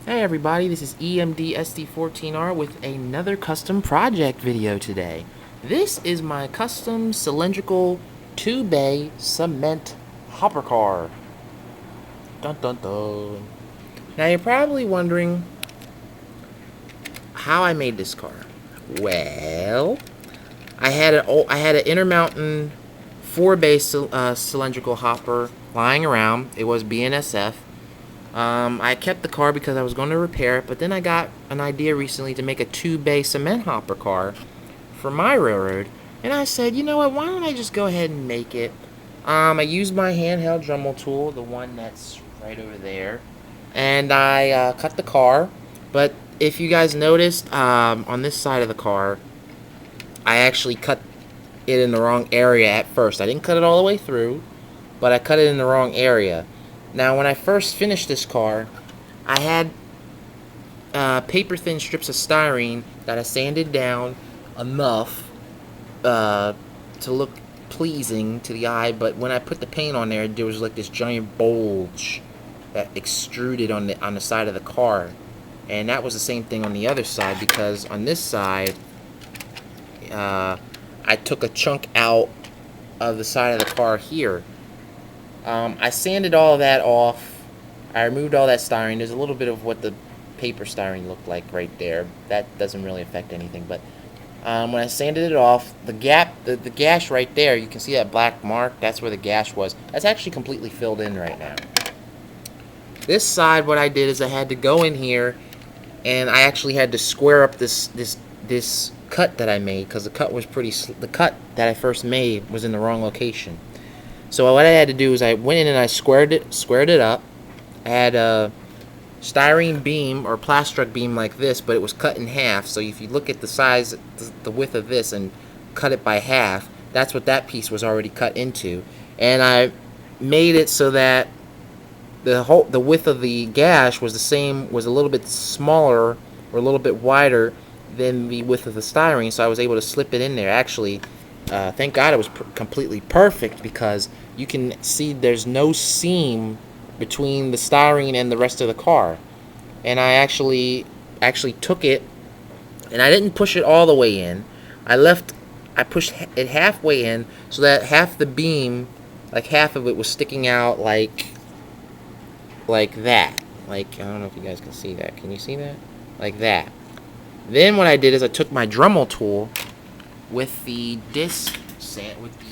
Hey everybody, this is EMDSD14R with another custom project video today. This is my custom cylindrical 2-bay cement hopper car. Dun dun dun. Now you're probably wondering how I made this car. Well, I had an intermountain 4-bay cylindrical hopper lying around. It was BNSF. I kept the car because I was going to repair it, but then I got an idea recently to make a 2-bay cement hopper car for my railroad, and I said, you know what, why don't I just go ahead and make it? I used my handheld Dremel tool, the one that's right over there, and I cut the car, but if you guys noticed, on this side of the car, I actually cut it in the wrong area at first. I didn't cut it all the way through, but I cut it in the wrong area. Now, when I first finished this car, I had paper thin strips of styrene that I sanded down enough to look pleasing to the eye, but when I put the paint on there was like this giant bulge that extruded on the side of the car. And that was the same thing on the other side, because on this side, I took a chunk out of the side of the car here. I sanded all of that off. I removed all that styrene. There's a little bit of what the paper styrene looked like right there. That doesn't really affect anything. But when I sanded it off, the gash right there, you can see that black mark. That's where the gash was. That's actually completely filled in right now. This side, what I did is I had to go in here, and I actually had to square up this cut that I made, because the cut that I first made was in the wrong location. So what I had to do is I went in and I squared it up. I had a styrene beam or plastruck beam like this, but it was cut in half. So if you look at the size, the width of this, and cut it by half, that's what that piece was already cut into. And I made it so that the width of the gash was was a little bit smaller or a little bit wider than the width of the styrene. So I was able to slip it in there. Actually, thank God it was completely perfect, because you can see there's no seam between the styrene and the rest of the car. And I actually took it, and I didn't push it all the way in. I pushed it halfway in, so that half the beam, like half of it, was sticking out like that. Like, I don't know if you guys can see that. Can you see that? Like that. Then what I did is I took my Dremel tool with the disc set, with the,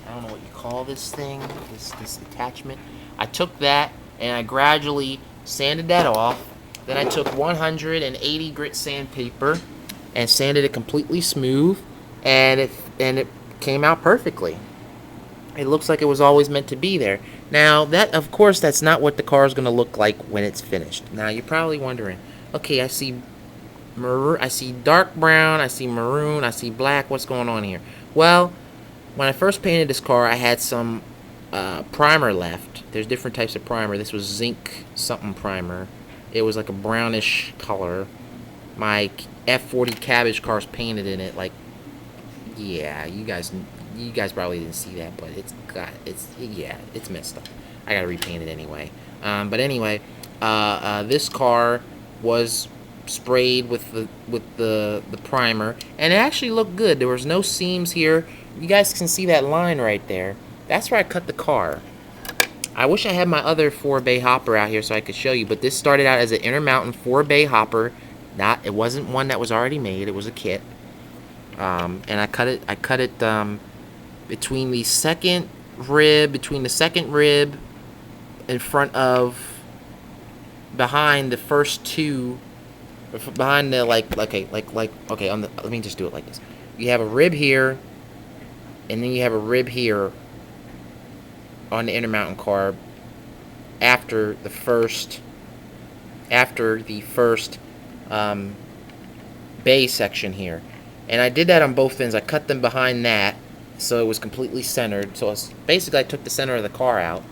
I don't know what you call this thing, this attachment. I took that and I gradually sanded that off. Then I took 180 grit sandpaper and sanded it completely smooth, and it came out perfectly. It looks like it was always meant to be there. Now, that, of course, that's not what the car is going to look like when it's finished. Now, you're probably wondering, okay, I see maroon, I see dark brown, I see maroon, I see black. What's going on here? Well, when I first painted this car, I had some primer left. There's different types of primer. This was zinc something primer. It was like a brownish color. My F40 cabbage car's painted in it. Like, yeah, you guys probably didn't see that, but it's messed up. I gotta repaint it anyway. But anyway, this car was sprayed with the primer, and it actually looked good. There was no seams here. You guys can see that line right there. That's where I cut the car. I wish I had my other 4-bay hopper out here so I could show you, but this started out as an Intermountain 4-bay hopper. It wasn't one that was already made. It was a kit. And I cut it between the second rib in front of, behind the first two, behind the okay, let me just do it like this. You have a rib here, and then you have a rib here on the Intermountain car after the first bay section here. And I did that on both ends. I cut them behind that, so it was completely centered. So basically I took the center of the car out.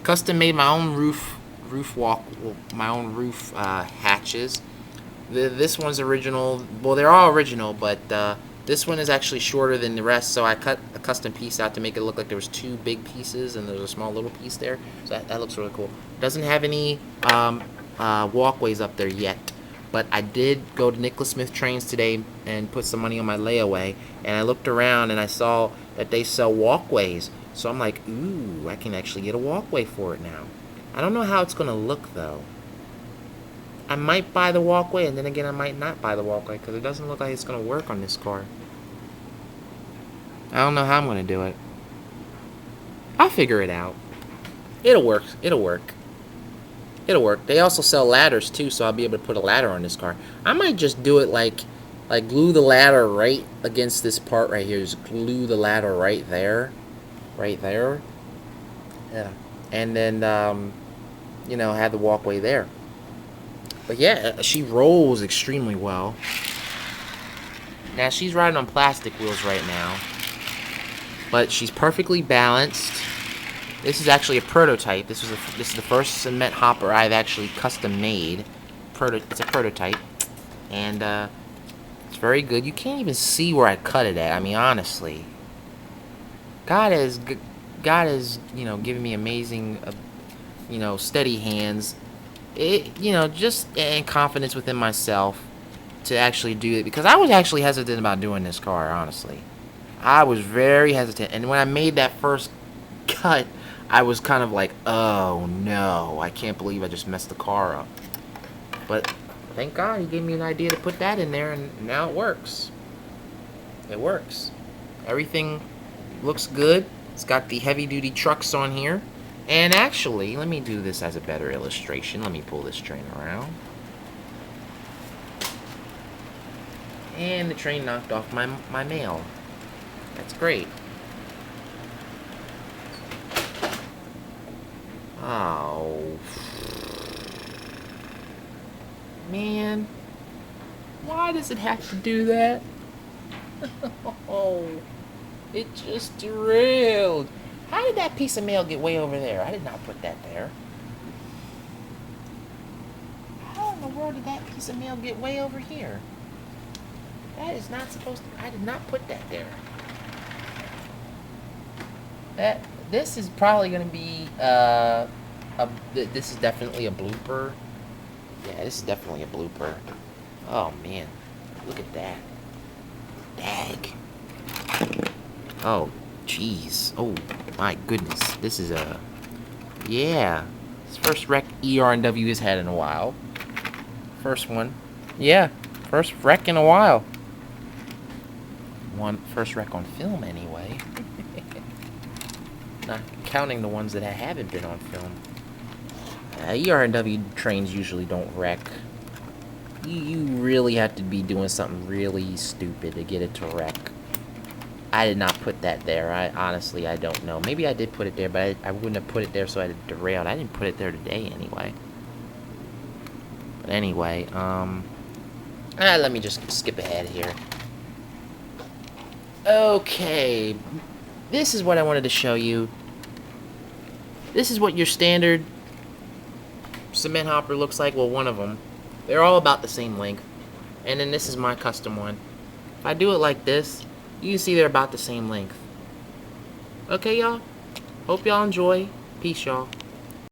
Custom made my own roof hatches. This one's original. Well, they're all original, but this one is actually shorter than the rest, so I cut a custom piece out to make it look like there was two big pieces and there's a small little piece there. So that looks really cool. Doesn't have any walkways up there yet. But I did go to Nicholas Smith Trains today and put some money on my layaway, and I looked around and I saw that they sell walkways. So I'm like, ooh, I can actually get a walkway for it now. I don't know how it's gonna look though. I might buy the walkway, and then again I might not buy the walkway because it doesn't look like it's gonna work on this car. I don't know how I'm gonna do it. I'll figure it out. It'll work. It'll work. It'll work. They also sell ladders too, so I'll be able to put a ladder on this car. I might just do it like glue the ladder right against this part right here. Just glue the ladder right there. Right there. Yeah. And then, you know, have the walkway there. But yeah, she rolls extremely well. Now, she's riding on plastic wheels right now. But she's perfectly balanced. This is actually a prototype. This is the first cement hopper I've actually custom made. It's a prototype, and it's very good. You can't even see where I cut it at. I mean, honestly, God has you know given me amazing, you know, steady hands. You know, just and confidence within myself to actually do it, because I was actually hesitant about doing this car. Honestly, I was very hesitant, and when I made that first cut, I was kind of like, oh no, I can't believe I just messed the car up. But thank God he gave me an idea to put that in there, and now it works. It works. Everything looks good. It's got the heavy-duty trucks on here. And actually, let me do this as a better illustration. Let me pull this train around. And the train knocked off my mail. That's great. Oh, man, why does it have to do that? Oh, it just derailed. How did that piece of mail get way over there? I did not put that there. How in the world did that piece of mail get way over here? That is not supposed to, I did not put that there. This is probably going to be, this is definitely a blooper. Yeah, this is definitely a blooper. Oh, man. Look at that. Dag. Oh, jeez. Oh, my goodness. This is a... Yeah. It's first wreck ER&W has had in a while. First one. Yeah. First wreck in a while. First wreck on film, anyway. Not counting the ones that haven't been on film. ER&W trains usually don't wreck. You really have to be doing something really stupid to get it to wreck. I did not put that there. Honestly, I don't know. Maybe I did put it there, but I wouldn't have put it there so I'd have derailed. I didn't put it there today anyway. But anyway, let me just skip ahead here. Okay. This is what I wanted to show you. This is what your standard cement hopper looks like. Well, one of them. They're all about the same length. And then this is my custom one. If I do it like this, you can see they're about the same length. Okay, y'all? Hope y'all enjoy. Peace, y'all.